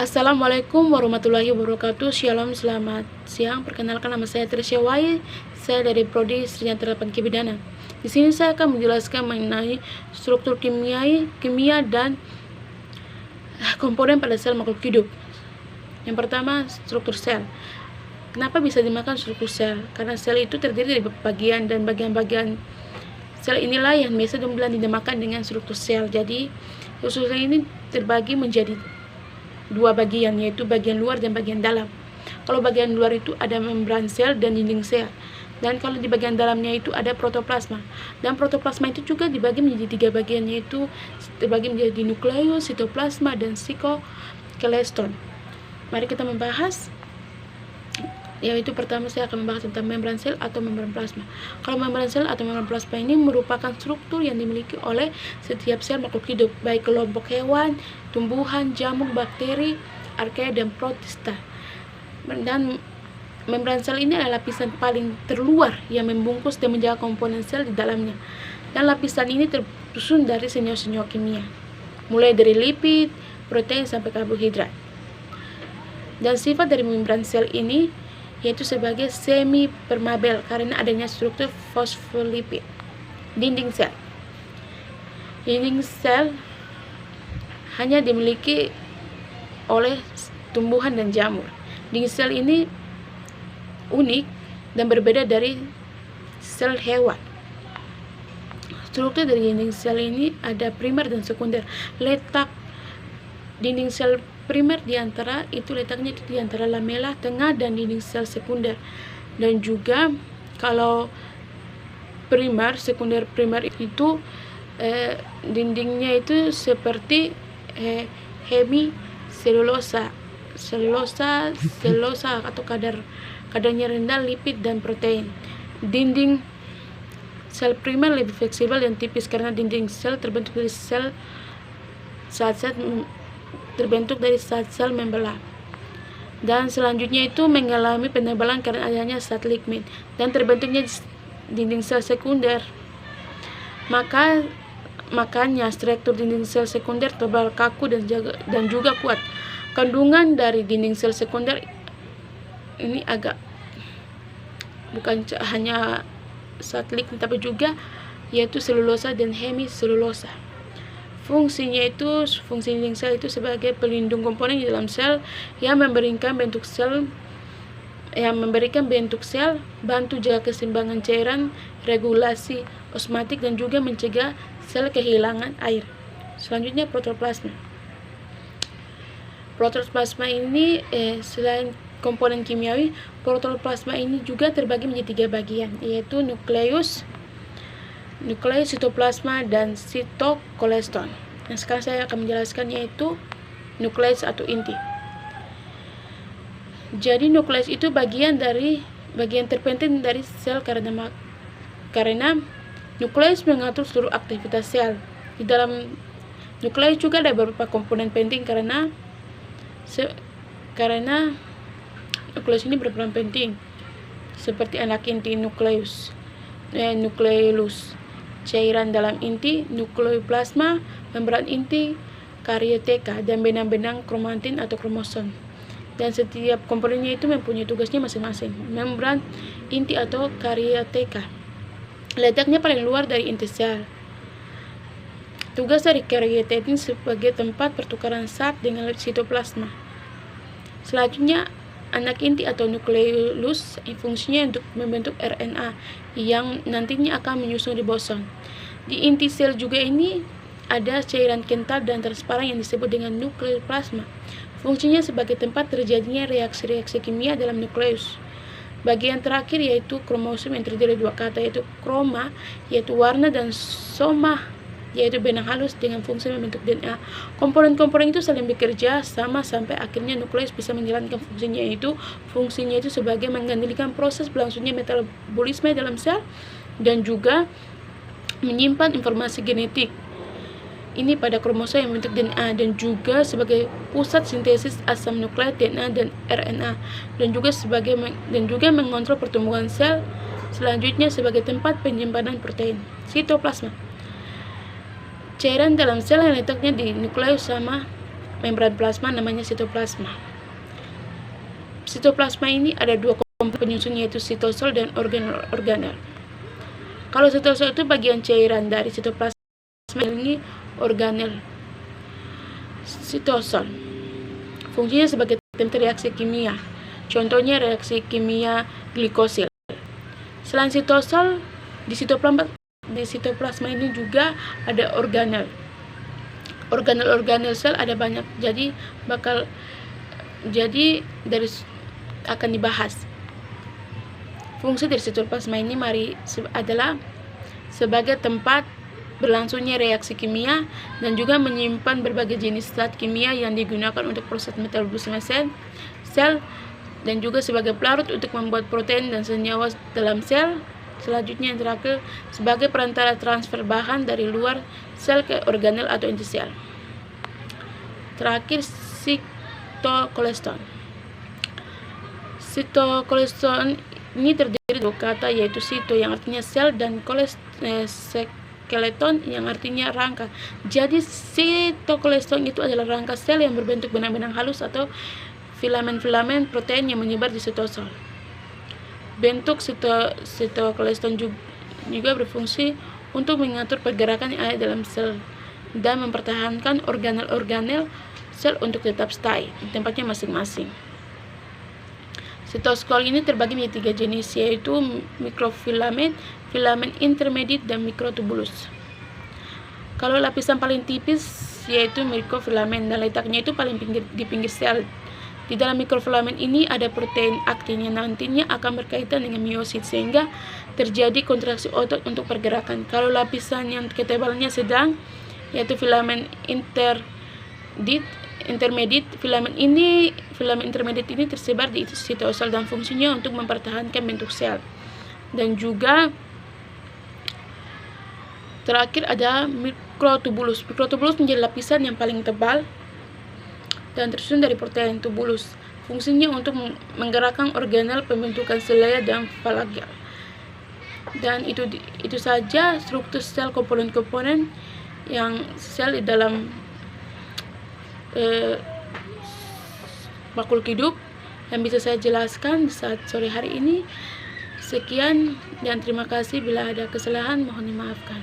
Assalamualaikum warahmatullahi wabarakatuh. Shalom, selamat siang. Perkenalkan, nama saya Trisha Wai. Saya dari Prodi Sarjana Terapan Kebidanan. Di sini saya akan menjelaskan mengenai struktur kimia dan komponen pada sel makhluk hidup. Yang pertama, struktur sel. Kenapa bisa dimakan struktur sel? Karena sel itu terdiri dari bagian dan bagian-bagian sel inilah yang biasa dinamakan dengan struktur sel. Jadi, struktur sel ini terbagi menjadi dua bagian, yaitu bagian luar dan bagian dalam. Kalau bagian luar itu ada membran sel dan dinding sel, dan kalau di bagian dalamnya itu ada protoplasma. Dan protoplasma itu juga dibagi menjadi tiga bagian, yaitu terbagi menjadi nukleus, sitoplasma, dan sitoskeleton. Mari kita membahas. Yaitu pertama saya akan membahas tentang membran sel atau membran plasma. Kalau membran sel atau membran plasma ini merupakan struktur yang dimiliki oleh setiap sel makhluk hidup, baik kelompok hewan, tumbuhan, jamur, bakteri, archaea, dan protista. Dan membran sel ini adalah lapisan paling terluar yang membungkus dan menjaga komponen sel di dalamnya. Dan lapisan ini tersusun dari senyawa-senyawa kimia, mulai dari lipid, protein, sampai karbohidrat. Dan sifat dari membran sel ini yaitu sebagai semi permeabel karena adanya struktur fosfolipid. Dinding sel hanya dimiliki oleh tumbuhan dan jamur. Dinding sel ini unik dan berbeda dari sel hewan. Struktur dari dinding sel ini ada primer dan sekunder. Letak dinding sel primer letaknya di antara lamela tengah dan dinding sel sekunder. Dan juga kalau sekunder primer itu dindingnya itu seperti hemiselulosa, selulosa atau kadarnya rendah lipid dan protein. Dinding sel primer lebih fleksibel dan tipis karena dinding sel terbentuk dari sel membelah. Dan selanjutnya itu mengalami penebalan karena adanya zat lignin dan terbentuknya dinding sel sekunder. Makanya struktur dinding sel sekunder tebal, kaku, dan juga kuat. Kandungan dari dinding sel sekunder ini bukan hanya zat lignin tapi juga yaitu selulosa dan hemiselulosa. Fungsi dinding sel itu sebagai pelindung komponen di dalam sel yang memberikan bentuk sel, bantu jaga keseimbangan cairan, regulasi osmotik, dan juga mencegah sel kehilangan air. Selanjutnya protoplasma. Protoplasma ini selain komponen kimiawi, protoplasma ini juga terbagi menjadi tiga bagian, yaitu nukleus, sitoplasma, dan sitoskeleton. Nah, sekarang saya akan menjelaskan yaitu nukleus atau inti. Jadi nukleus itu bagian terpenting dari sel karena nukleus mengatur seluruh aktivitas sel. Di dalam nukleus juga ada beberapa komponen penting karena nukleus ini berperan penting, seperti anak inti nukleus, cairan dalam inti, nukleoplasma, membran inti, karioteka, dan benang-benang kromatin atau kromosom. Dan setiap komponennya itu mempunyai tugasnya masing-masing. Membran inti atau karioteka letaknya paling luar dari inti sel. Tugas dari karioteka ini sebagai tempat pertukaran zat dengan sitoplasma. Selanjutnya, anak inti atau nukleus fungsinya untuk membentuk RNA yang nantinya akan menyusun ribosom. Di inti sel juga ini ada cairan kental dan transparan yang disebut dengan nukleoplasma. Fungsinya sebagai tempat terjadinya reaksi-reaksi kimia dalam nukleus. Bagian terakhir yaitu kromosom yang terdiri dari dua kata, yaitu kroma yaitu warna, dan soma yaitu benang halus dengan fungsi membentuk DNA. Komponen-komponen itu saling bekerja sama sampai akhirnya nukleus bisa menjalankan fungsinya itu sebagai mengendalikan proses berlangsungnya metabolisme dalam sel dan juga menyimpan informasi genetik ini pada kromosom yang membentuk DNA, dan juga sebagai pusat sintesis asam nukleat DNA dan RNA, dan juga mengontrol pertumbuhan sel. Selanjutnya sebagai tempat penyimpanan protein. Sitoplasma, cairan dalam sel yang letaknya di nukleus sama membran plasma namanya sitoplasma. Sitoplasma ini ada dua komponen penyusun, yaitu sitosol dan organel. Kalau sitosol itu bagian cairan dari sitoplasma, ini organel. Sitosol fungsinya sebagai tempat reaksi kimia, contohnya reaksi kimia glikosil. Selain sitosol, di sitoplasma ini juga ada organel. Organel sel ada banyak, jadi akan dibahas. Fungsi dari sitoplasma ini adalah sebagai tempat berlangsungnya reaksi kimia dan juga menyimpan berbagai jenis zat kimia yang digunakan untuk proses metabolisme sel dan juga sebagai pelarut untuk membuat protein dan senyawa dalam sel. Selanjutnya yang terakhir sebagai perantara transfer bahan dari luar sel ke organel atau inti sel. Terakhir, sitokolesterol. Sitokolesterol ini terdiri dari dua kata, yaitu sito yang artinya sel dan skeleton yang artinya rangka. Jadi sitokolesterol itu adalah rangka sel yang berbentuk benang-benang halus atau filamen-filamen protein yang menyebar di sitosol. Bentuk sitokolesterol juga berfungsi untuk mengatur pergerakan yang ada dalam sel dan mempertahankan organel sel untuk tetap stay di tempatnya masing-masing. Sitoskol ini terbagi menjadi 3 jenis, yaitu mikrofilamen, filamen intermediate, dan mikrotubulus. Kalau lapisan paling tipis yaitu mikrofilamen dan letaknya itu paling di pinggir sel. Di dalam mikrofilamen ini ada protein aktin yang nantinya akan berkaitan dengan miosit sehingga terjadi kontraksi otot untuk pergerakan. Kalau lapisan yang ketebalannya sedang yaitu filamen intermediate, filamen intermediate ini tersebar di sitosol dan fungsinya untuk mempertahankan bentuk sel. Dan juga terakhir ada mikrotubulus. Mikrotubulus menjadi lapisan yang paling tebal dan tersusun dari protein tubulus. Fungsinya untuk menggerakkan organel pembentukan selea dan flagel. Dan itu saja struktur sel, komponen-komponen yang sel di dalam makhluk hidup yang bisa saya jelaskan saat sore hari ini. Sekian dan terima kasih. Bila ada kesalahan mohon dimaafkan.